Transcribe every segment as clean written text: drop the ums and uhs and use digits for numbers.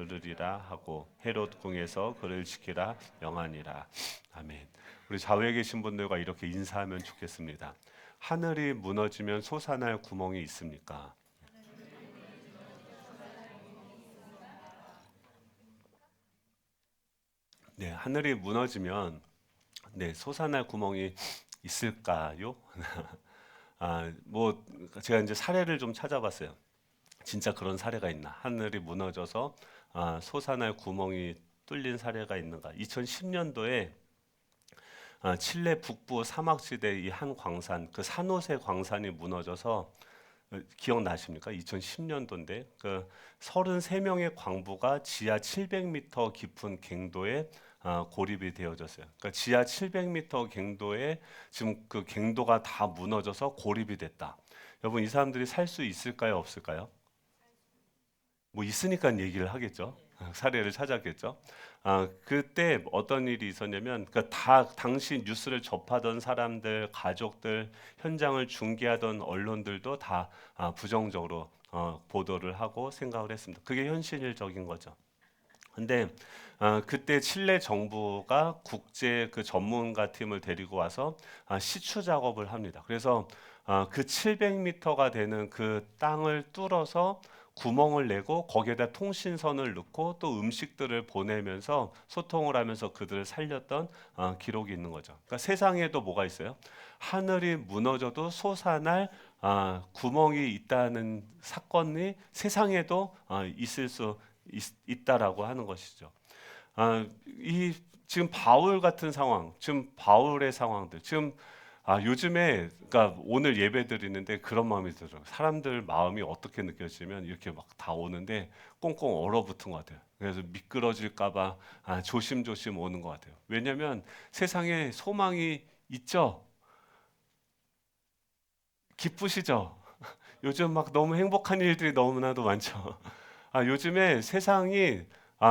들으리라 하고 헤롯 궁에서 그를 지키라 명하니라. 아멘. 우리 좌우에 계신 분들과 이렇게 인사하면 좋겠습니다. 하늘이 무너지면 솟아날 구멍이 있습니까? 네, 하늘이 무너지면 솟아날 구멍이 있을까요? 뭐 제가 이제 사례를 좀 찾아봤어요. 진짜 그런 사례가 있나? 하늘이 무너져서 솟아날 구멍이 뚫린 사례가 있는가? 2010년도에 칠레 북부 사막지대 이 한 광산, 그 산호세 광산이 무너져서 기억나십니까? 2010년도인데 그 33명의 광부가 지하 700m 깊은 갱도에 고립이 되어졌어요. 그러니까 지하 700m 갱도에 지금 그 갱도가 다 무너져서 고립이 됐다. 여러분 이 사람들이 살 수 있을까요? 없을까요? 뭐 있으니까 얘기를 하겠죠. 사례를 찾았겠죠. 그때 어떤 일이 있었냐면 다 당시 뉴스를 접하던 사람들, 가족들, 현장을 중계하던 언론들도 다 부정적으로 보도를 하고 생각을 했습니다. 그게 현실적인 거죠. 근데 그때 칠레 정부가 국제 그 전문가 팀을 데리고 와서 시추 작업을 합니다. 그래서 그 700m가 되는 그 땅을 뚫어서 구멍을 내고 거기에다 통신선을 넣고 또 음식들을 보내면서 소통을 하면서 그들을 살렸던 기록이 있는 거죠. 그러니까 세상에도 뭐가 있어요? 하늘이 무너져도 솟아날 구멍이 있다는 사건이 세상에도 있을 수 있다라고 하는 것이죠. 이 지금 바울 같은 상황, 지금 바울의 상황들, 지금 요즘에 그러니까 오늘 예배 드리는데 그런 마음이 들어요. 사람들 마음이 어떻게 느껴지면 이렇게 막 다 오는데 꽁꽁 얼어붙은 것 같아요. 그래서 미끄러질까봐 조심조심 오는 것 같아요. 왜냐하면 세상에 소망이 있죠. 기쁘시죠? 요즘 막 너무 행복한 일들이 너무나도 많죠. 요즘에 세상이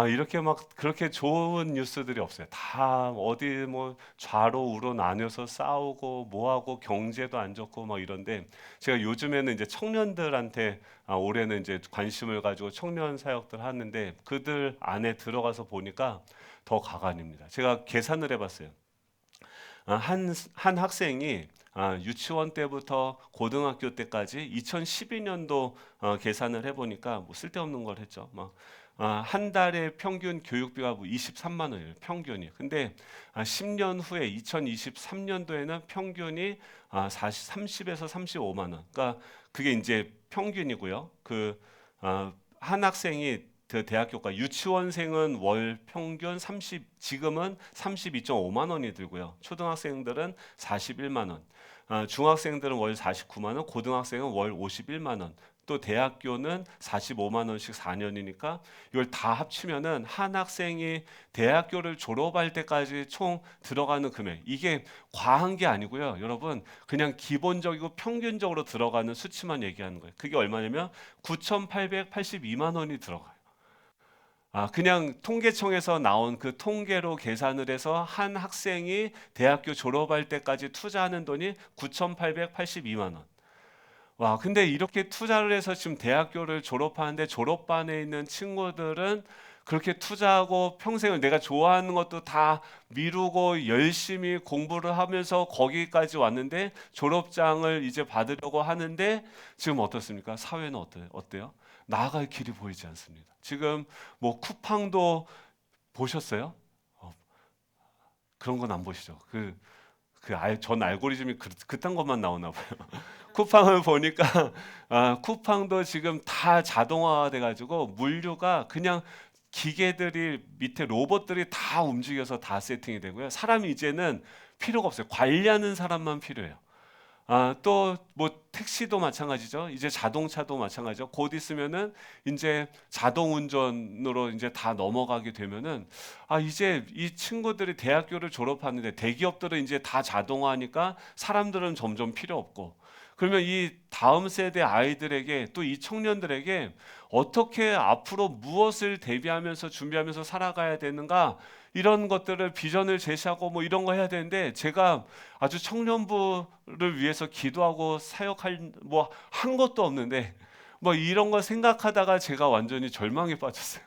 이렇게 막 그렇게 좋은 뉴스들이 없어요. 다 어디 뭐 좌로 우로 나뉘어서 싸우고 뭐하고 경제도 안 좋고 뭐 이런데 제가 요즘에는 이제 청년들한테 올해는 이제 관심을 가지고 청년 사역들 하는데 그들 안에 들어가서 보니까 더 가관입니다. 제가 계산을 해봤어요. 한 학생이 유치원 때부터 고등학교 때까지 2012년도 계산을 해보니까 뭐 쓸데없는 걸 했죠. 한 달에 평균 교육비가 뭐 23만 원이에요. 평균이. 근데 10년 후에 2023년도에는 평균이 30에서 35만 원. 그러니까 그게 이제 평균이고요. 한 학생이 그 대학교가 유치원생은 월 평균 지금은 32.5만 원이 들고요. 초등학생들은 41만 원. 중학생들은 월 49만 원, 고등학생은 월 51만 원. 또 대학교는 45만 원씩 4년이니까 이걸 다 합치면은 한 학생이 대학교를 졸업할 때까지 총 들어가는 금액 이게 과한 게 아니고요. 여러분 그냥 기본적이고 평균적으로 들어가는 수치만 얘기하는 거예요. 그게 얼마냐면 9,882만 원이 들어가요. 그냥 통계청에서 나온 그 통계로 계산을 해서 한 학생이 대학교 졸업할 때까지 투자하는 돈이 9,882만 원. 와, 근데 이렇게 투자를 해서 지금 대학교를 졸업하는데 졸업반에 있는 친구들은 그렇게 투자하고 평생을 내가 좋아하는 것도 다 미루고 열심히 공부를 하면서 거기까지 왔는데 졸업장을 이제 받으려고 하는데 지금 어떻습니까? 사회는 어때요? 나아갈 길이 보이지 않습니다. 지금 뭐 쿠팡도 보셨어요? 그런 건 안 보시죠? 전 알고리즘이 그딴 것만 나오나 봐요. 쿠팡을 보니까 쿠팡도 지금 다 자동화가 돼가지고 물류가 그냥 기계들이 밑에 로봇들이 다 움직여서 다 세팅이 되고요. 사람이 이제는 필요가 없어요. 관리하는 사람만 필요해요. 또 뭐 택시도 마찬가지죠. 이제 자동차도 마찬가지죠. 곧 있으면은 이제 자동 운전으로 이제 다 넘어가게 되면은 이제 이 친구들이 대학교를 졸업하는데 대기업들은 이제 다 자동화하니까 사람들은 점점 필요 없고 그러면 이 다음 세대 아이들에게 또 이 청년들에게 어떻게 앞으로 무엇을 대비하면서 준비하면서 살아가야 되는가 이런 것들을 비전을 제시하고 뭐 이런 거 해야 되는데 제가 아주 청년부를 위해서 기도하고 사역할 뭐 한 것도 없는데 뭐 이런 거 생각하다가 제가 완전히 절망에 빠졌어요.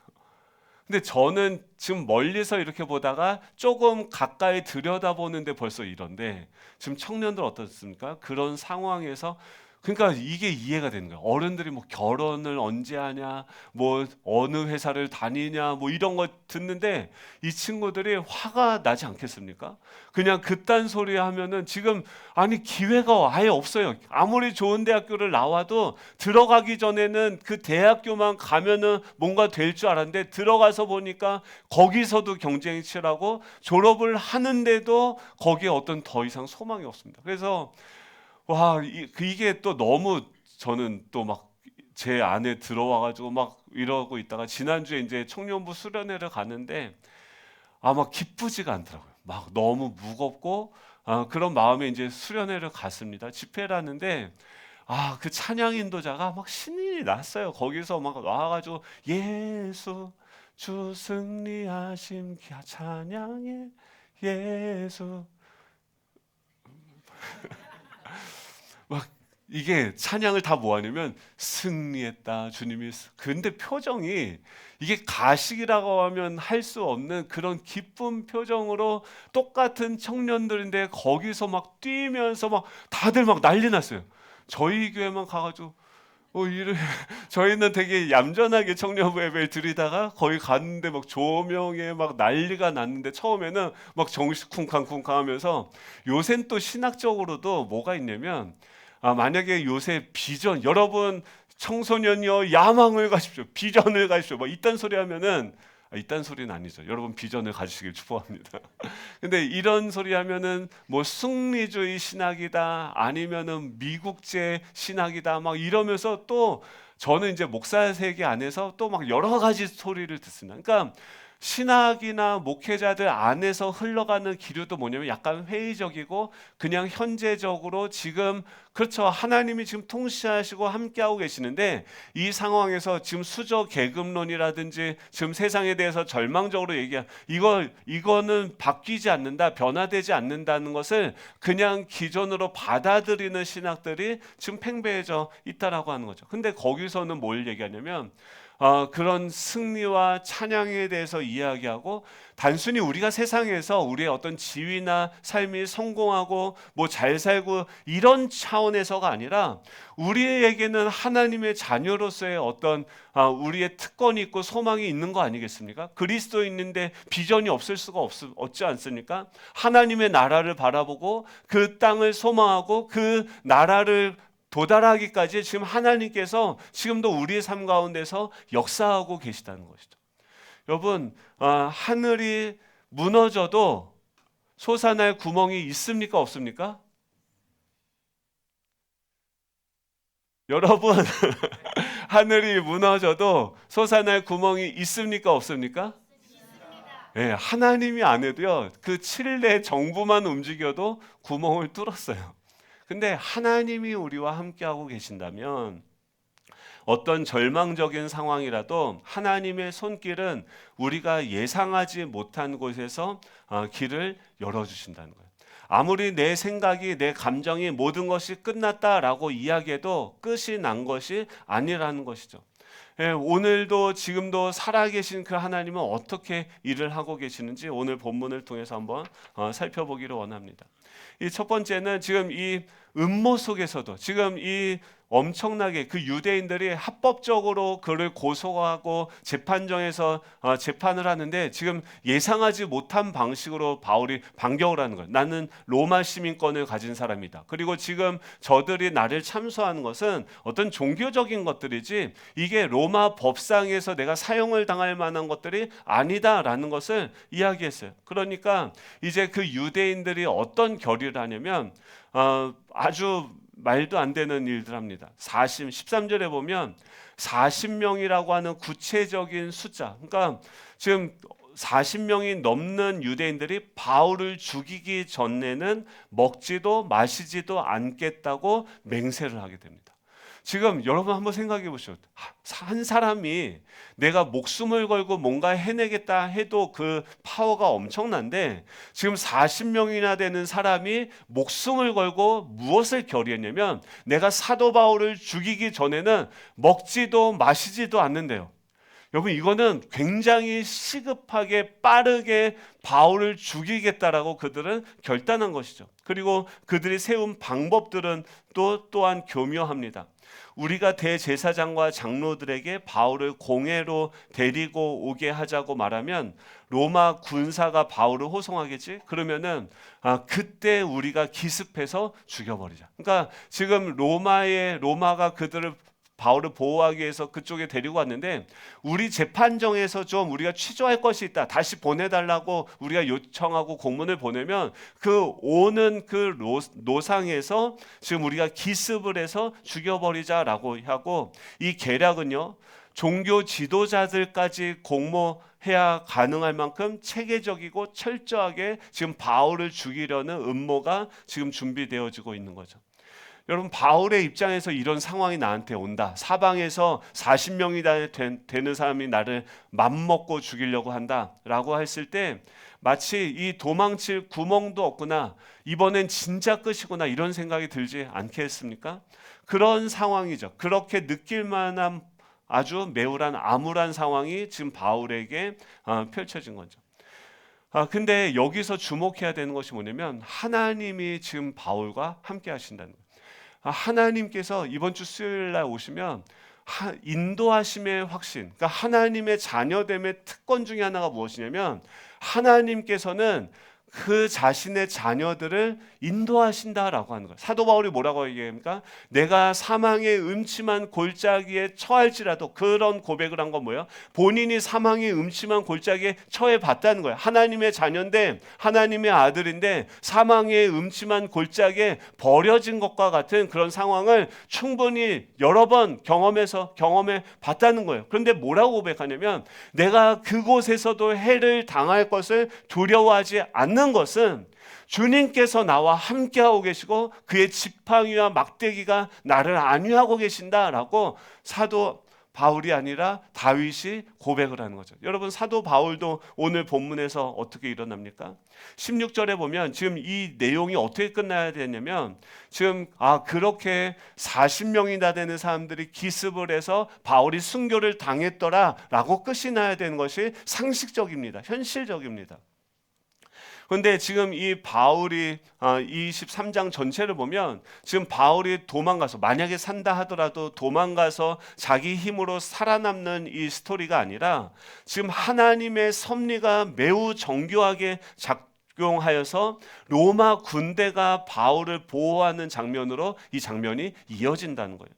근데 저는 지금 멀리서 이렇게 보다가 조금 가까이 들여다보는데 벌써 이런데, 지금 청년들 어떻습니까? 그런 상황에서, 그러니까 이게 이해가 되는 거예요. 어른들이 뭐 결혼을 언제 하냐, 뭐 어느 회사를 다니냐, 뭐 이런 거 듣는데 이 친구들이 화가 나지 않겠습니까? 그냥 그딴 소리 하면은 지금, 아니 기회가 아예 없어요. 아무리 좋은 대학교를 나와도 들어가기 전에는 그 대학교만 가면은 뭔가 될 줄 알았는데, 들어가서 보니까 거기서도 경쟁이 치열하고 졸업을 하는데도 거기에 어떤 더 이상 소망이 없습니다. 그래서 와, 이게 또 너무, 저는 또 막 제 안에 들어와가지고 막 이러고 있다가 지난주에 이제 청년부 수련회를 가는데 막 기쁘지가 않더라고요. 막 너무 무겁고, 그런 마음에 이제 수련회를 갔습니다. 집회라는데 그 찬양 인도자가 막 신이 났어요. 거기서 막 와가지고 예수 주 승리하심 찬양해 예수, 막 이게 찬양을 다 뭐하냐면 승리했다 주님이, 근데 표정이 이게 가식이라고 하면 할 수 없는 그런 기쁜 표정으로, 똑같은 청년들인데 거기서 막 뛰면서 막 다들 막 난리 났어요. 저희 교회만 가가지고 이래 저희는 되게 얌전하게 청년부 예배를 드리다가 거기 갔는데 막 조명에 막 난리가 났는데, 처음에는 막 정신 쿵쾅쿵쾅 하면서, 요샌 또 신학적으로도 뭐가 있냐면, 만약에 요새 비전, 여러분 청소년이여 야망을 가십시오, 비전을 가십시오, 뭐 이딴 소리 하면은, 이딴 소리는 아니죠. 여러분 비전을 가지시길 축복합니다. 근데 이런 소리 하면은 뭐 승리주의 신학이다, 아니면은 미국제 신학이다, 막 이러면서, 또 저는 이제 목사 세계 안에서 또 막 여러 가지 소리를 듣습니다. 그러니까 신학이나 목회자들 안에서 흘러가는 기류도 뭐냐면 약간 회의적이고, 그냥 현재적으로 지금, 그렇죠, 하나님이 지금 통치하시고 함께하고 계시는데, 이 상황에서 지금 수저 계급론이라든지 지금 세상에 대해서 절망적으로 이거는 바뀌지 않는다, 변화되지 않는다는 것을 그냥 기존으로 받아들이는 신학들이 지금 팽배해져 있다라고 하는 거죠. 근데 거기서는 뭘 얘기하냐면, 그런 승리와 찬양에 대해서 이야기하고, 단순히 우리가 세상에서 우리의 어떤 지위나 삶이 성공하고 뭐 잘 살고 이런 차원에서가 아니라, 우리에게는 하나님의 자녀로서의 어떤 우리의 특권이 있고 소망이 있는 거 아니겠습니까? 그리스도인인데 비전이 없을 수가 없지 않습니까? 하나님의 나라를 바라보고 그 땅을 소망하고 그 나라를 도달하기까지 지금 하나님께서 지금도 우리의 삶 가운데서 역사하고 계시다는 것이죠. 여러분, 하늘이 무너져도 솟아날 구멍이 있습니까, 없습니까? 여러분, 하늘이 무너져도 솟아날 구멍이 있습니까, 없습니까? 네, 하나님이 안 해도요, 그 칠레 정부만 움직여도 구멍을 뚫었어요. 근데 하나님이 우리와 함께하고 계신다면, 어떤 절망적인 상황이라도 하나님의 손길은 우리가 예상하지 못한 곳에서 길을 열어주신다는 거예요. 아무리 내 생각이, 내 감정이 모든 것이 끝났다라고 이야기해도 끝이 난 것이 아니라는 것이죠. 오늘도 지금도 살아계신 그 하나님은 어떻게 일을 하고 계시는지 오늘 본문을 통해서 한번 살펴보기를 원합니다. 이 첫 번째는, 지금 이 음모 속에서도 지금 이 엄청나게 그 유대인들이 합법적으로 그를 고소하고 재판정에서 재판을 하는데, 지금 예상하지 못한 방식으로 바울이 반격을 하는 거예요. 나는 로마 시민권을 가진 사람이다. 그리고 지금 저들이 나를 참소하는 것은 어떤 종교적인 것들이지, 이게 로마 법상에서 내가 사형을 당할 만한 것들이 아니다라는 것을 이야기했어요. 그러니까 이제 그 유대인들이 어떤 결의를 하냐면, 아주 말도 안 되는 일들 합니다. 13절에 보면 40명이라고 하는 구체적인 숫자, 그러니까 지금 40명이 넘는 유대인들이 바울을 죽이기 전에는 먹지도 마시지도 않겠다고 맹세를 하게 됩니다. 지금 여러분 한번 생각해 보시죠. 한 사람이 내가 목숨을 걸고 뭔가 해내겠다 해도 그 파워가 엄청난데, 지금 40명이나 되는 사람이 목숨을 걸고 무엇을 결의했냐면, 내가 사도 바울을 죽이기 전에는 먹지도 마시지도 않는데요. 여러분 이거는 굉장히 시급하게 빠르게 바울을 죽이겠다라고 그들은 결단한 것이죠. 그리고 그들이 세운 방법들은 또한 교묘합니다. 우리가 대제사장과 장로들에게 바울을 공회로 데리고 오게 하자고 말하면 로마 군사가 바울을 호송하겠지? 그러면은 그때 우리가 기습해서 죽여버리자. 그러니까 지금 로마가 그들을 바울을 보호하기 위해서 그쪽에 데리고 왔는데 우리 재판정에서 좀 우리가 취조할 것이 있다. 다시 보내달라고 우리가 요청하고 공문을 보내면 그 오는 그 노상에서 지금 우리가 기습을 해서 죽여버리자라고 하고 이 계략은요. 종교 지도자들까지 공모해야 가능할 만큼 체계적이고 철저하게 지금 바울을 죽이려는 음모가 지금 준비되어지고 있는 거죠. 여러분 바울의 입장에서 이런 상황이 나한테 온다. 사방에서 40명이 되는 사람이 나를 맘먹고 죽이려고 한다라고 했을 때 마치 이 도망칠 구멍도 없구나. 이번엔 진짜 끝이구나 이런 생각이 들지 않겠습니까? 그런 상황이죠. 그렇게 느낄 만한 아주 매우란 암울한 상황이 지금 바울에게 펼쳐진 거죠. 근데 여기서 주목해야 되는 것이 뭐냐면 하나님이 지금 바울과 함께 하신다는 거예요. 하나님께서 이번 주 수요일 날 오시면 인도하심의 확신, 그러니까 하나님의 자녀됨의 특권 중에 하나가 무엇이냐면 하나님께서는 그 자신의 자녀들을 인도하신다라고 하는 거예요. 사도 바울이 뭐라고 얘기합니까? 내가 사망의 음침한 골짜기에 처할지라도, 그런 고백을 한 건 뭐예요? 본인이 사망의 음침한 골짜기에 처해 봤다는 거예요. 하나님의 자녀인데, 하나님의 아들인데 사망의 음침한 골짜기에 버려진 것과 같은 그런 상황을 충분히 여러 번 경험해 봤다는 거예요. 그런데 뭐라고 고백하냐면 내가 그곳에서도 해를 당할 것을 두려워하지 않는 것은 주님께서 나와 함께하고 계시고 그의 지팡이와 막대기가 나를 안위하고 계신다라고 사도 바울이 아니라 다윗이 고백을 하는 거죠. 여러분 사도 바울도 오늘 본문에서 어떻게 일어납니까? 16절에 보면 지금 이 내용이 어떻게 끝나야 되냐면 지금 그렇게 40명이나 되는 사람들이 기습을 해서 바울이 순교를 당했더라라고 끝이 나야 되는 것이 상식적입니다. 현실적입니다. 그런데 지금 이 바울이 23장 전체를 보면 지금 바울이 도망가서, 만약에 산다 하더라도 도망가서 자기 힘으로 살아남는 이 스토리가 아니라 지금 하나님의 섭리가 매우 정교하게 작용하여서 로마 군대가 바울을 보호하는 장면으로 이 장면이 이어진다는 거예요.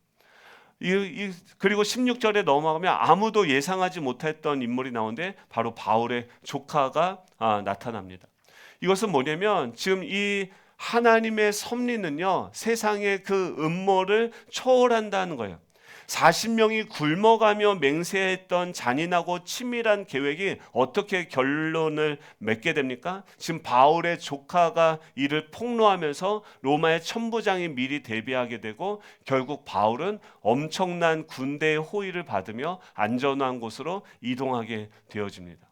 그리고 16절에 넘어가면 아무도 예상하지 못했던 인물이 나오는데 바로 바울의 조카가 나타납니다. 이것은 뭐냐면 지금 이 하나님의 섭리는요, 세상의 그 음모를 초월한다는 거예요. 40명이 굶어가며 맹세했던 잔인하고 치밀한 계획이 어떻게 결론을 맺게 됩니까? 지금 바울의 조카가 이를 폭로하면서 로마의 천부장이 미리 대비하게 되고 결국 바울은 엄청난 군대의 호의를 받으며 안전한 곳으로 이동하게 되어집니다.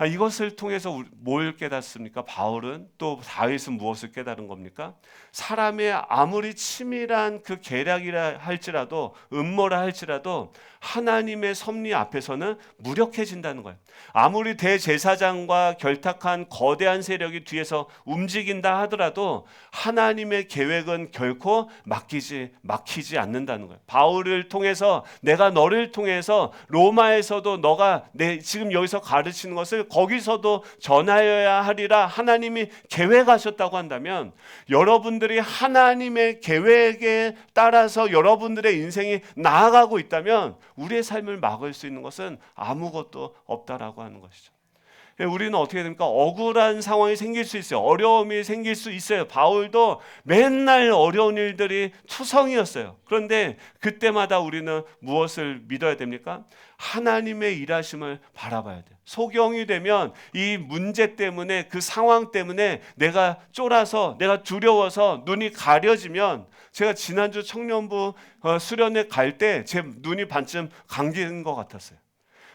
이것을 통해서 뭘 깨닫습니까? 바울은, 또 다윗은 무엇을 깨달은 겁니까? 사람의 아무리 치밀한 그 계략이라 할지라도, 음모라 할지라도 하나님의 섭리 앞에서는 무력해진다는 거예요. 아무리 대제사장과 결탁한 거대한 세력이 뒤에서 움직인다 하더라도 하나님의 계획은 결코 막히지 않는다는 거예요. 바울을 통해서, 내가 너를 통해서 로마에서도 너가 지금 여기서 가르치는 것을 거기서도 전하여야 하리라 하나님이 계획하셨다고 한다면, 여러분들이 하나님의 계획에 따라서 여러분들의 인생이 나아가고 있다면 우리의 삶을 막을 수 있는 것은 아무것도 없다라고 하는 것이죠. 우리는 어떻게 됩니까? 억울한 상황이 생길 수 있어요. 어려움이 생길 수 있어요. 바울도 맨날 어려운 일들이 투성이었어요. 그런데 그때마다 우리는 무엇을 믿어야 됩니까? 하나님의 일하심을 바라봐야 돼요. 소경이 되면 이 문제 때문에, 그 상황 때문에 내가 쫄아서, 내가 두려워서 눈이 가려지면, 제가 지난주 청년부 수련회 갈 때 제 눈이 반쯤 감기는 것 같았어요.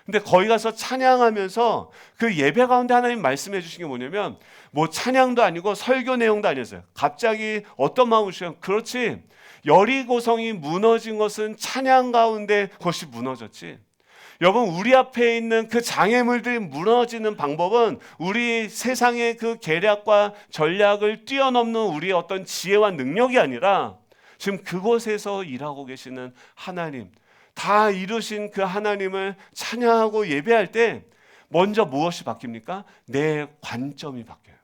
근데 거기 가서 찬양하면서 그 예배 가운데 하나님 말씀해 주신 게 뭐냐면, 뭐 찬양도 아니고 설교 내용도 아니었어요. 갑자기 어떤 마음을 주시면, 그렇지, 여리고성이 무너진 것은 찬양 가운데 그것이 무너졌지, 여러분, 우리 앞에 있는 그 장애물들이 무너지는 방법은 우리 세상의 그 계략과 전략을 뛰어넘는 우리의 어떤 지혜와 능력이 아니라 지금 그곳에서 일하고 계시는 하나님, 다 이루신 그 하나님을 찬양하고 예배할 때 먼저 무엇이 바뀝니까? 내 관점이 바뀌어요.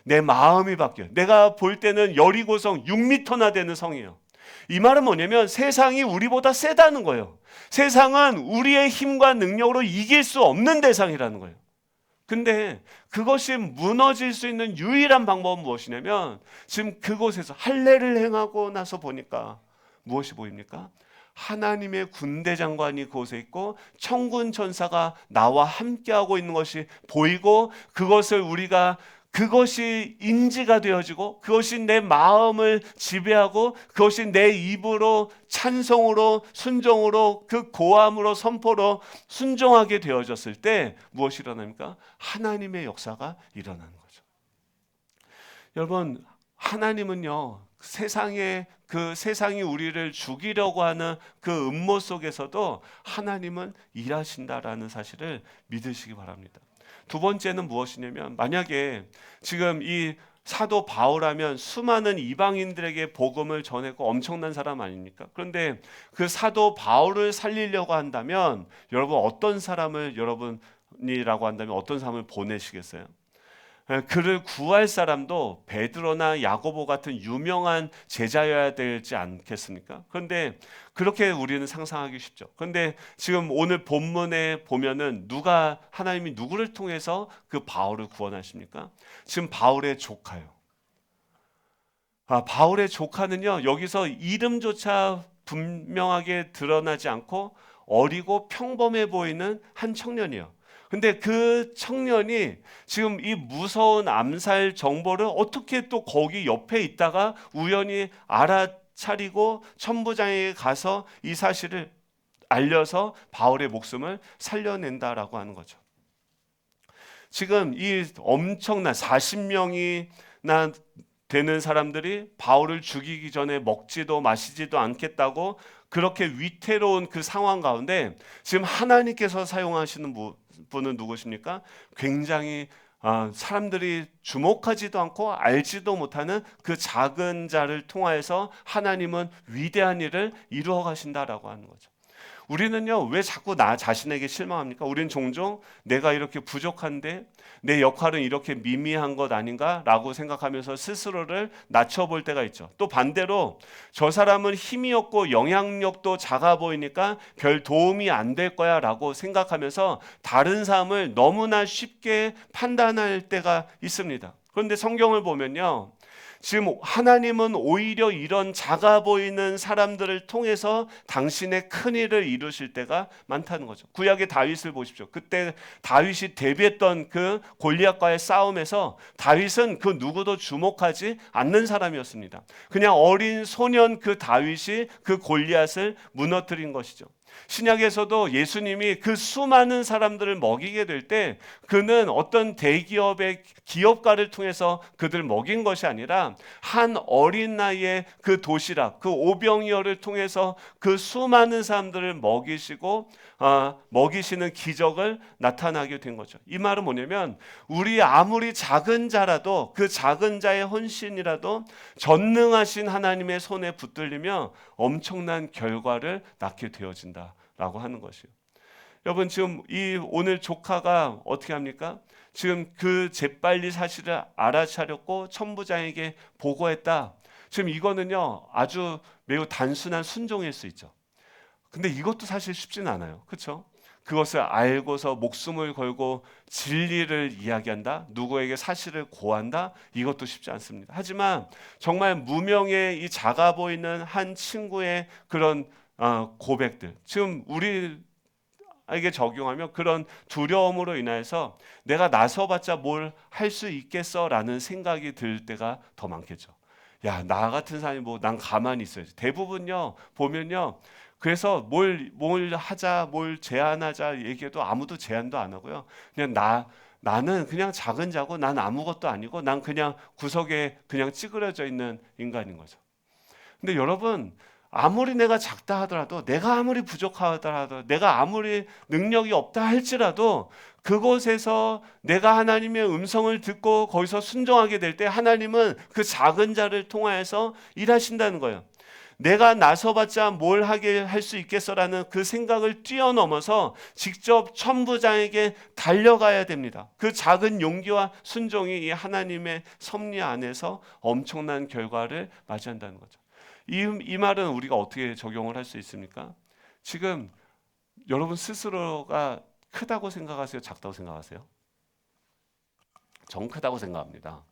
내 마음이 바뀌어요. 내가 볼 때는 여리고성 6m나 되는 성이에요. 이 말은 뭐냐면 세상이 우리보다 세다는 거예요. 세상은 우리의 힘과 능력으로 이길 수 없는 대상이라는 거예요. 근데 그것이 무너질 수 있는 유일한 방법은 무엇이냐면 지금 그곳에서 할례를 행하고 나서 보니까 무엇이 보입니까? 하나님의 군대 장관이 그곳에 있고 천군 천사가 나와 함께하고 있는 것이 보이고 그것을 우리가 그것이 인지가 되어지고 그것이 내 마음을 지배하고 그것이 내 입으로 찬송으로 순종으로 그 고함으로 선포로 순종하게 되어졌을 때 무엇이 일어납니까? 하나님의 역사가 일어나는 거죠. 여러분, 하나님은요 그 세상이 우리를 죽이려고 하는 그 음모 속에서도 하나님은 일하신다라는 사실을 믿으시기 바랍니다. 두 번째는 무엇이냐면 만약에 지금 이 사도 바울하면 수많은 이방인들에게 복음을 전했고 엄청난 사람 아닙니까? 그런데 그 사도 바울을 살리려고 한다면 여러분 어떤 사람을 여러분이라고 한다면 어떤 사람을 보내시겠어요? 그를 구할 사람도 베드로나 야고보 같은 유명한 제자여야 되지 않겠습니까? 그런데 그렇게 우리는 상상하기 쉽죠. 그런데 지금 오늘 본문에 보면은 하나님이 누구를 통해서 그 바울을 구원하십니까? 지금 바울의 조카요. 바울의 조카는요, 여기서 이름조차 분명하게 드러나지 않고 어리고 평범해 보이는 한 청년이에요. 근데 그 청년이 지금 이 무서운 암살 정보를 어떻게 또 거기 옆에 있다가 우연히 알아차리고 천부장에게 가서 이 사실을 알려서 바울의 목숨을 살려낸다라고 하는 거죠. 지금 이 엄청난 40명이나 되는 사람들이 바울을 죽이기 전에 먹지도 마시지도 않겠다고 그렇게 위태로운 그 상황 가운데 지금 하나님께서 사용하시는 분은 누구십니까? 굉장히 사람들이 주목하지도 않고 알지도 못하는 그 작은 자를 통하여서 하나님은 위대한 일을 이루어 가신다라고 하는 거죠. 우리는요, 왜 자꾸 나 자신에게 실망합니까? 우리는 종종 내가 이렇게 부족한데 내 역할은 이렇게 미미한 것 아닌가라고 생각하면서 스스로를 낮춰볼 때가 있죠. 또 반대로 저 사람은 힘이 없고 영향력도 작아 보이니까 별 도움이 안 될 거야 라고 생각하면서 다른 사람을 너무나 쉽게 판단할 때가 있습니다. 그런데 성경을 보면요, 지금 하나님은 오히려 이런 작아 보이는 사람들을 통해서 당신의 큰 일을 이루실 때가 많다는 거죠. 구약의 다윗을 보십시오. 그때 다윗이 대비했던 그 골리앗과의 싸움에서 다윗은 그 누구도 주목하지 않는 사람이었습니다. 그냥 어린 소년 그 다윗이 그 골리앗을 무너뜨린 것이죠. 신약에서도 예수님이 그 수많은 사람들을 먹이게 될 때 그는 어떤 대기업의 기업가를 통해서 그들 먹인 것이 아니라 한 어린 나이에 그 도시락, 그 오병이어를 통해서 그 수많은 사람들을 먹이시는 기적을 나타나게 된 거죠. 이 말은 뭐냐면 우리 아무리 작은 자라도 그 작은 자의 헌신이라도 전능하신 하나님의 손에 붙들리며 엄청난 결과를 낳게 되어진다라고 하는 것이에요. 여러분, 지금 이 오늘 조카가 어떻게 합니까? 지금 그 재빨리 사실을 알아차렸고 천부장에게 보고했다. 지금 이거는요 아주 매우 단순한 순종일 수 있죠. 근데 이것도 사실 쉽진 않아요. 그렇죠? 그것을 알고서 목숨을 걸고 진리를 이야기한다, 누구에게 사실을 고한다, 이것도 쉽지 않습니다. 하지만 정말 무명의 이 작아 보이는 한 친구의 그런 고백들, 지금 우리에게 적용하면 그런 두려움으로 인해서 내가 나서봤자 뭘 할 수 있겠어라는 생각이 들 때가 더 많겠죠. 야, 나 같은 사람이 난 가만히 있어야지. 대부분요 보면요, 그래서 뭘 하자, 뭘 제안하자 얘기해도 아무도 제안도 안 하고요. 그냥 나는 그냥 작은 자고 난 아무것도 아니고 난 그냥 구석에 그냥 찌그러져 있는 인간인 거죠. 근데 여러분, 아무리 내가 작다 하더라도, 내가 아무리 부족하더라도, 내가 아무리 능력이 없다 할지라도 그곳에서 내가 하나님의 음성을 듣고 거기서 순종하게 될 때 하나님은 그 작은 자를 통하여서 일하신다는 거예요. 내가 나서봤자 뭘 하게 할 수 있겠어라는 그 생각을 뛰어넘어서 직접 천부장에게 달려가야 됩니다. 그 작은 용기와 순종이 이 하나님의 섭리 안에서 엄청난 결과를 맞이한다는 거죠. 이 말은 우리가 어떻게 적용을 할 수 있습니까? 지금 여러분 스스로가 크다고 생각하세요? 작다고 생각하세요? 전 크다고 생각합니다.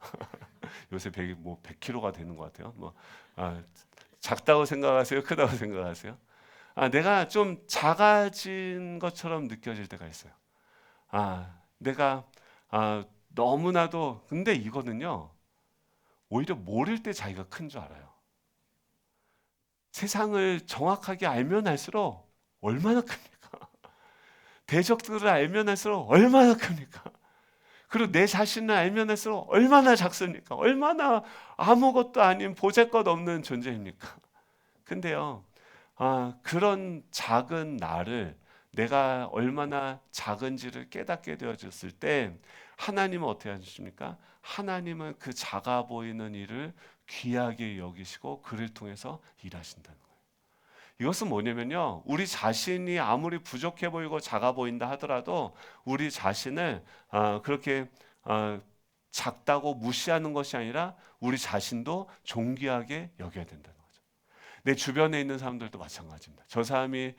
요새 100kg가 되는 것 같아요. 작다고 생각하세요? 크다고 생각하세요? 내가 좀 작아진 것처럼 느껴질 때가 있어요. 내가 너무나도, 근데 이거는요, 오히려 모를 때 자기가 큰 줄 알아요. 세상을 정확하게 알면 알수록 얼마나 큽니까? 대적들을 알면 알수록 얼마나 큽니까? 그리고 내 자신을 알면 할수록 얼마나 작습니까? 얼마나 아무것도 아닌 보잘것 없는 존재입니까? 근데요, 그런 작은 나를, 내가 얼마나 작은지를 깨닫게 되어졌을 때 하나님은 어떻게 하십니까? 하나님은 그 작아 보이는 일을 귀하게 여기시고 그를 통해서 일하신다는 거예요. 이것은 뭐냐면요, 우리 자신이 아무리 부족해 보이고 작아 보인다 하더라도 우리 자신을 그렇게 작다고 무시하는 것이 아니라 우리 자신도 존귀하게 여겨야 된다는 거죠. 내 주변에 있는 사람들도 마찬가지입니다. 저 사람이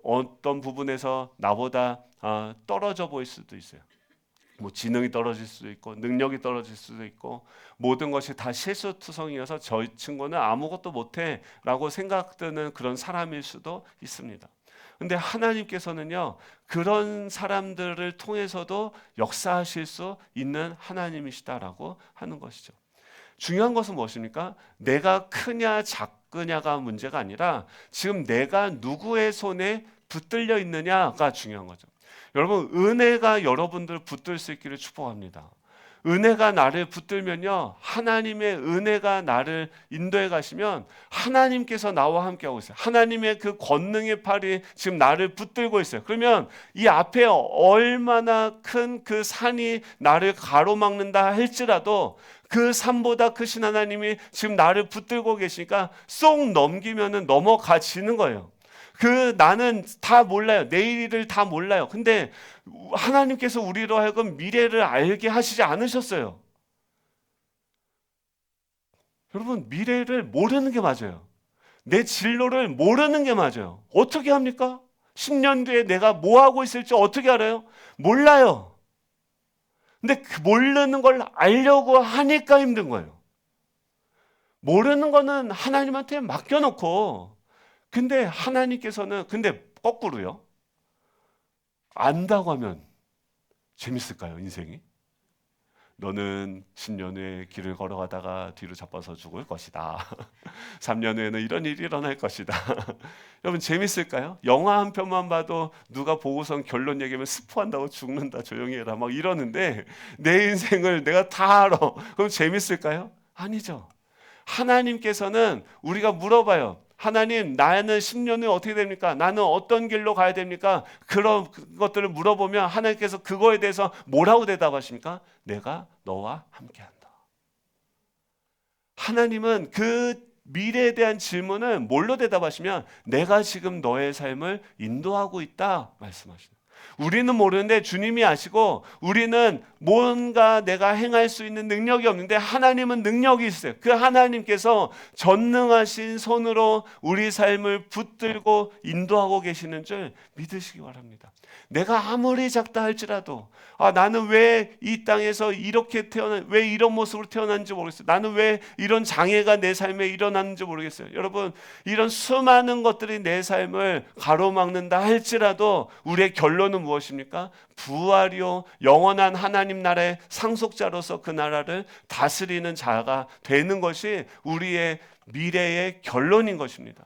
어떤 부분에서 나보다 떨어져 보일 수도 있어요. 지능이 떨어질 수도 있고 능력이 떨어질 수도 있고 모든 것이 다 실수투성이어서 저 친구는 아무것도 못해 라고 생각드는 그런 사람일 수도 있습니다. 근데 하나님께서는요, 그런 사람들을 통해서도 역사하실 수 있는 하나님이시다라고 하는 것이죠. 중요한 것은 무엇입니까? 내가 크냐 작으냐가 문제가 아니라 지금 내가 누구의 손에 붙들려 있느냐가 중요한 거죠. 여러분, 은혜가 여러분들 붙들 수 있기를 축복합니다. 은혜가 나를 붙들면요, 하나님의 은혜가 나를 인도해 가시면 하나님께서 나와 함께하고 있어요. 하나님의 그 권능의 팔이 지금 나를 붙들고 있어요. 그러면 이 앞에 얼마나 큰 그 산이 나를 가로막는다 할지라도 그 산보다 크신 하나님이 지금 나를 붙들고 계시니까 쏙 넘기면은 넘어가지는 거예요. 나는 다 몰라요. 내일을 다 몰라요. 근데 하나님께서 우리로 하여금 미래를 알게 하시지 않으셨어요. 여러분, 미래를 모르는 게 맞아요. 내 진로를 모르는 게 맞아요. 어떻게 합니까? 10년 뒤에 내가 뭐 하고 있을지 어떻게 알아요? 몰라요. 근데 그 모르는 걸 알려고 하니까 힘든 거예요. 모르는 거는 하나님한테 맡겨놓고, 근데 하나님께서는, 근데 거꾸로요, 안다고 하면 재밌을까요, 인생이? 너는 10년 후에 길을 걸어가다가 뒤로 자빠서 죽을 것이다. 3년 후에는 이런 일이 일어날 것이다. 여러분, 재밌을까요? 영화 한 편만 봐도 누가 보고선 결론 얘기하면 스포한다고 죽는다, 조용히 해라 막 이러는데 내 인생을 내가 다 알아. 그럼 재밌을까요? 아니죠. 하나님께서는 우리가 물어봐요. 하나님, 나는 10년 후에 어떻게 됩니까? 나는 어떤 길로 가야 됩니까? 그런 것들을 물어보면 하나님께서 그거에 대해서 뭐라고 대답하십니까? 내가 너와 함께한다. 하나님은 그 미래에 대한 질문은 뭘로 대답하시면 내가 지금 너의 삶을 인도하고 있다 말씀하십니다. 우리는 모르는데 주님이 아시고, 우리는 뭔가 내가 행할 수 있는 능력이 없는데 하나님은 능력이 있어요. 그 하나님께서 전능하신 손으로 우리 삶을 붙들고 인도하고 계시는 줄 믿으시기 바랍니다. 내가 아무리 작다 할지라도 나는 왜 이 땅에서 이렇게 왜 이런 모습으로 태어났는지 모르겠어요. 나는 왜 이런 장애가 내 삶에 일어났는지 모르겠어요. 여러분, 이런 수많은 것들이 내 삶을 가로막는다 할지라도 우리의 결론은 무엇입니까? 부활이요 영원한 하나님 나라의 상속자로서 그 나라를 다스리는 자가 되는 것이 우리의 미래의 결론인 것입니다.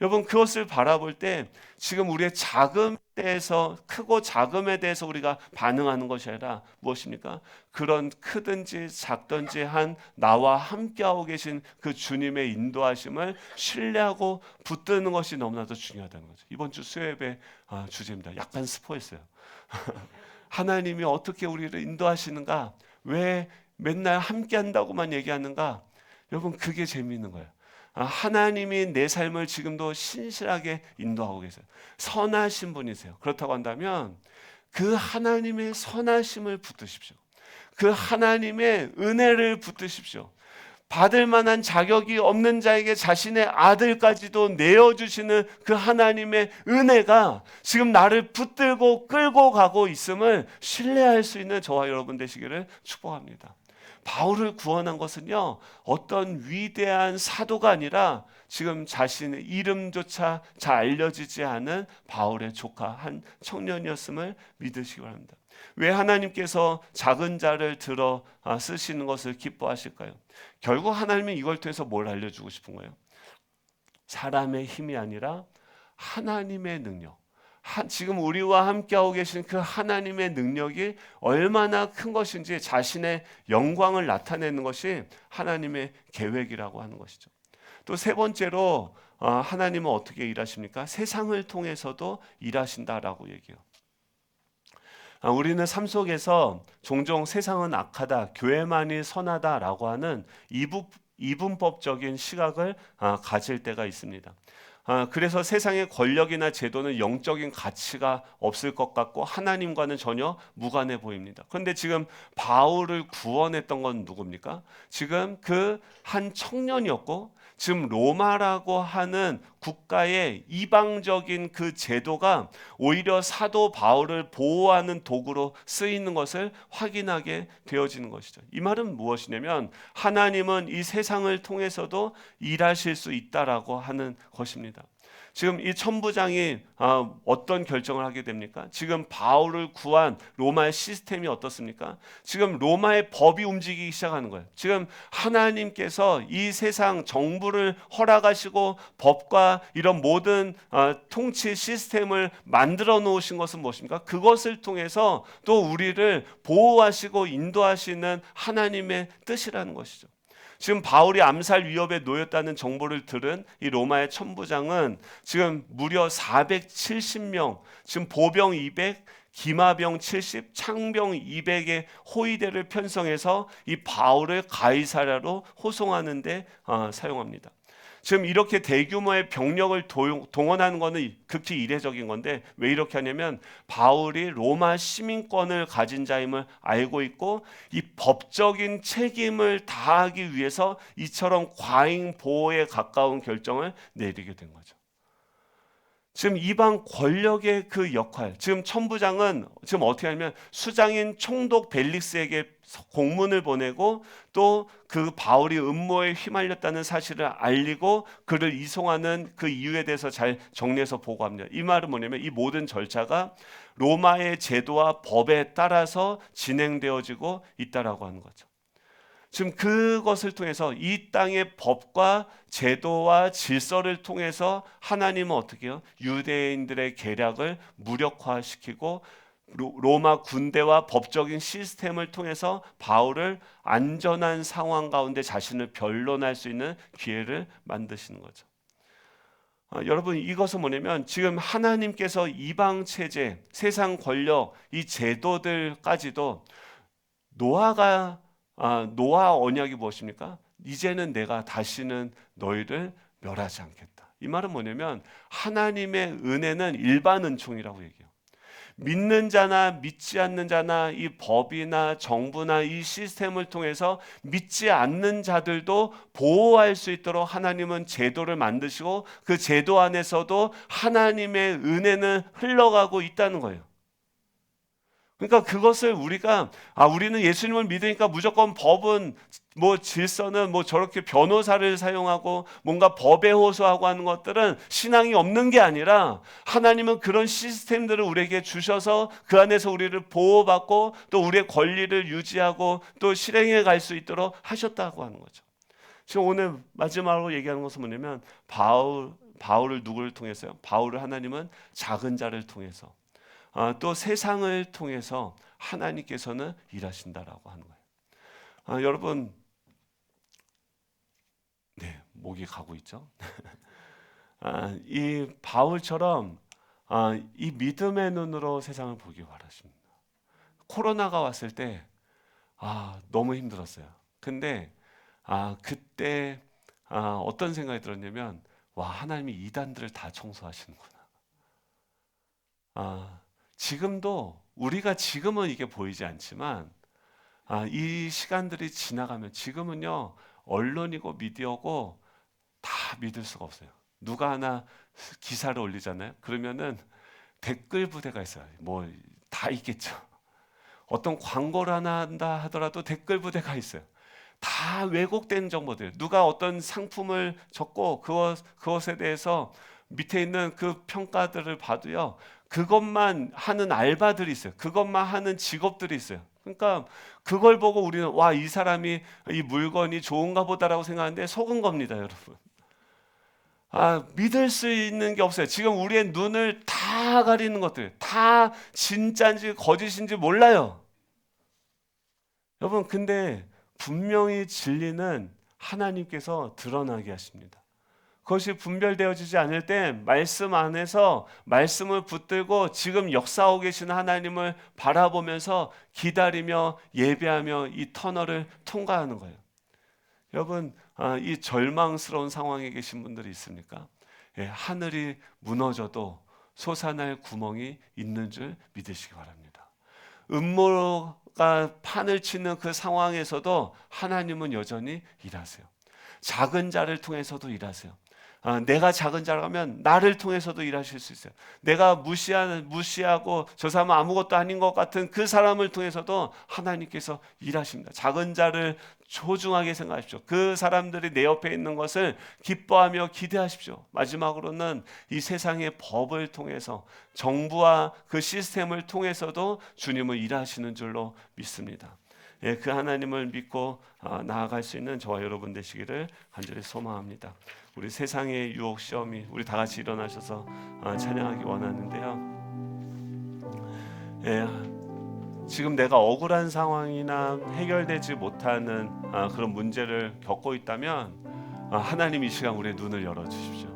여러분 그것을 바라볼 때 지금 우리의 작음에 대해서 크고 작음에 대해서 우리가 반응하는 것이 아니라 무엇입니까? 그런 크든지 작든지 한 나와 함께하고 계신 그 주님의 인도하심을 신뢰하고 붙드는 것이 너무나도 중요하다는 거죠. 이번 주 수요예배 주제입니다. 약간 스포했어요. 하나님이 어떻게 우리를 인도하시는가? 왜 맨날 함께한다고만 얘기하는가? 여러분 그게 재미있는 거예요. 하나님이 내 삶을 지금도 신실하게 인도하고 계세요. 선하신 분이세요. 그렇다고 한다면 그 하나님의 선하심을 붙드십시오. 그 하나님의 은혜를 붙드십시오. 받을 만한 자격이 없는 자에게 자신의 아들까지도 내어주시는 그 하나님의 은혜가 지금 나를 붙들고 끌고 가고 있음을 신뢰할 수 있는 저와 여러분 되시기를 축복합니다. 바울을 구원한 것은요, 어떤 위대한 사도가 아니라 지금 자신의 이름조차 잘 알려지지 않은 바울의 조카 한 청년이었음을 믿으시기 바랍니다. 왜 하나님께서 작은 자를 들어 쓰시는 것을 기뻐하실까요? 결국 하나님은 이걸 통해서 뭘 알려주고 싶은 거예요? 사람의 힘이 아니라 하나님의 능력. 지금 우리와 함께하고 계신 그 하나님의 능력이 얼마나 큰 것인지 자신의 영광을 나타내는 것이 하나님의 계획이라고 하는 것이죠. 또 세 번째로 하나님은 어떻게 일하십니까? 세상을 통해서도 일하신다라고 얘기해요. 우리는 삶 속에서 종종 세상은 악하다, 교회만이 선하다라고 하는 이분법적인 시각을 가질 때가 있습니다. 그래서 세상의 권력이나 제도는 영적인 가치가 없을 것 같고 하나님과는 전혀 무관해 보입니다. 그런데 지금 바울을 구원했던 건 누굽니까? 지금 그 한 청년이었고 지금 로마라고 하는 국가의 이방적인 그 제도가 오히려 사도 바울을 보호하는 도구로 쓰이는 것을 확인하게 되어지는 것이죠. 이 말은 무엇이냐면 하나님은 이 세상을 통해서도 일하실 수 있다라고 하는 것입니다. 지금 이 천부장이 어떤 결정을 하게 됩니까? 지금 바울을 구한 로마의 시스템이 어떻습니까? 지금 로마의 법이 움직이기 시작하는 거예요. 지금 하나님께서 이 세상 정부를 허락하시고 법과 이런 모든 통치 시스템을 만들어 놓으신 것은 무엇입니까? 그것을 통해서 또 우리를 보호하시고 인도하시는 하나님의 뜻이라는 것이죠. 지금 바울이 암살 위협에 놓였다는 정보를 들은 이 로마의 천부장은 지금 무려 470명, 지금 보병 200, 기마병 70, 창병 200의 호위대를 편성해서 이 바울을 가이사랴로 호송하는 데 사용합니다. 지금 이렇게 대규모의 병력을 동원하는 것은 극히 이례적인 건데 왜 이렇게 하냐면 바울이 로마 시민권을 가진 자임을 알고 있고 이 법적인 책임을 다하기 위해서 이처럼 과잉 보호에 가까운 결정을 내리게 된 거죠. 지금 이방 권력의 그 역할, 지금 천부장은 지금 어떻게 하냐면 수장인 총독 벨릭스에게 공문을 보내고 또 그 바울이 음모에 휘말렸다는 사실을 알리고 그를 이송하는 그 이유에 대해서 잘 정리해서 보고합니다. 이 말은 뭐냐면 이 모든 절차가 로마의 제도와 법에 따라서 진행되어지고 있다라고 하는 거죠. 지금 그것을 통해서 이 땅의 법과 제도와 질서를 통해서 하나님은 어떻게 해요? 유대인들의 계략을 무력화시키고 로마 군대와 법적인 시스템을 통해서 바울을 안전한 상황 가운데 자신을 변론할 수 있는 기회를 만드시는 거죠. 여러분 이것은 뭐냐면 지금 하나님께서 이방 체제, 세상 권력, 이 제도들까지도 노아 언약이 무엇입니까? 이제는 내가 다시는 너희를 멸하지 않겠다. 이 말은 뭐냐면 하나님의 은혜는 일반 은총이라고 얘기해요. 믿는 자나 믿지 않는 자나 이 법이나 정부나 이 시스템을 통해서 믿지 않는 자들도 보호할 수 있도록 하나님은 제도를 만드시고 그 제도 안에서도 하나님의 은혜는 흘러가고 있다는 거예요. 그러니까 그것을 우리는 예수님을 믿으니까 무조건 법은 질서는 저렇게 변호사를 사용하고 뭔가 법에 호소하고 하는 것들은 신앙이 없는 게 아니라 하나님은 그런 시스템들을 우리에게 주셔서 그 안에서 우리를 보호받고 또 우리의 권리를 유지하고 또 실행해 갈 수 있도록 하셨다고 하는 거죠. 지금 오늘 마지막으로 얘기하는 것은 뭐냐면 바울을 누구를 통해서요? 바울을 하나님은 작은 자를 통해서, 또 세상을 통해서 하나님께서는 일하신다라고 하는 거예요. 여러분, 네, 목이 가고 있죠. 이 바울처럼 이 믿음의 눈으로 세상을 보기 바라십니다. 코로나가 왔을 때 너무 힘들었어요. 근데 그때 어떤 생각이 들었냐면, 와, 하나님이 이단들을 다 청소하시는구나. 지금도 우리가 지금은 이게 보이지 않지만 이 시간들이 지나가면, 지금은요 언론이고 미디어고 다 믿을 수가 없어요. 누가 하나 기사를 올리잖아요. 그러면은 댓글 부대가 있어요. 뭐 다 있겠죠. 어떤 광고를 하나 한다 하더라도 댓글 부대가 있어요. 다 왜곡된 정보들. 누가 어떤 상품을 적고 그것에 대해서 밑에 있는 그 평가들을 봐도요, 그것만 하는 알바들이 있어요. 그것만 하는 직업들이 있어요. 그러니까 그걸 보고 우리는 와, 이 사람이 이 물건이 좋은가 보다라고 생각하는데 속은 겁니다, 여러분. 믿을 수 있는 게 없어요. 지금 우리의 눈을 다 가리는 것들, 다 진짜인지 거짓인지 몰라요. 여러분, 근데 분명히 진리는 하나님께서 드러나게 하십니다. 그것이 분별되어지지 않을 때 말씀 안에서 말씀을 붙들고 지금 역사하고 계신 하나님을 바라보면서 기다리며 예배하며 이 터널을 통과하는 거예요. 여러분, 이 절망스러운 상황에 계신 분들이 있습니까? 하늘이 무너져도 솟아날 구멍이 있는 줄 믿으시기 바랍니다. 음모가 판을 치는 그 상황에서도 하나님은 여전히 일하세요. 작은 자를 통해서도 일하세요. 내가 작은 자라면 나를 통해서도 일하실 수 있어요. 내가 무시하고 저 사람은 아무것도 아닌 것 같은 그 사람을 통해서도 하나님께서 일하십니다. 작은 자를 소중하게 생각하십시오. 그 사람들이 내 옆에 있는 것을 기뻐하며 기대하십시오. 마지막으로는 이 세상의 법을 통해서, 정부와 그 시스템을 통해서도 주님은 일하시는 줄로 믿습니다. 그 하나님을 믿고 나아갈 수 있는 저와 여러분 되시기를 간절히 소망합니다. 우리 세상의 유혹 시험이 우리 다 같이 일어나셔서 찬양하기 원하는데요. 지금 내가 억울한 상황이나 해결되지 못하는 그런 문제를 겪고 있다면 하나님 이 시간 우리의 눈을 열어주십시오.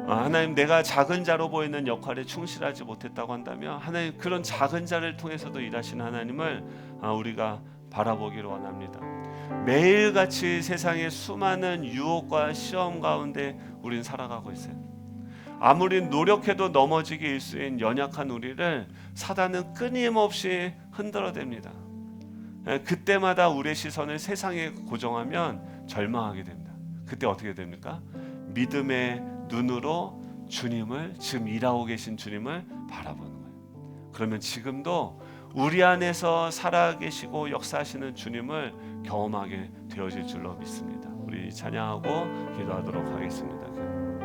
하나님, 내가 작은 자로 보이는 역할에 충실하지 못했다고 한다면 하나님, 그런 작은 자를 통해서도 일하시는 하나님을 우리가 바라보기를 원합니다. 매일같이 세상의 수많은 유혹과 시험 가운데 우린 살아가고 있어요. 아무리 노력해도 넘어지기 일수인 연약한 우리를 사단은 끊임없이 흔들어댑니다. 그때마다 우리의 시선을 세상에 고정하면 절망하게 됩니다. 그때 어떻게 됩니까? 믿음의 눈으로 주님을, 지금 일하고 계신 주님을 바라보는 거예요. 그러면 지금도 우리 안에서 살아계시고 역사하시는 주님을 경험하게 되어질 줄로 믿습니다. 우리 찬양하고 기도하도록 하겠습니다.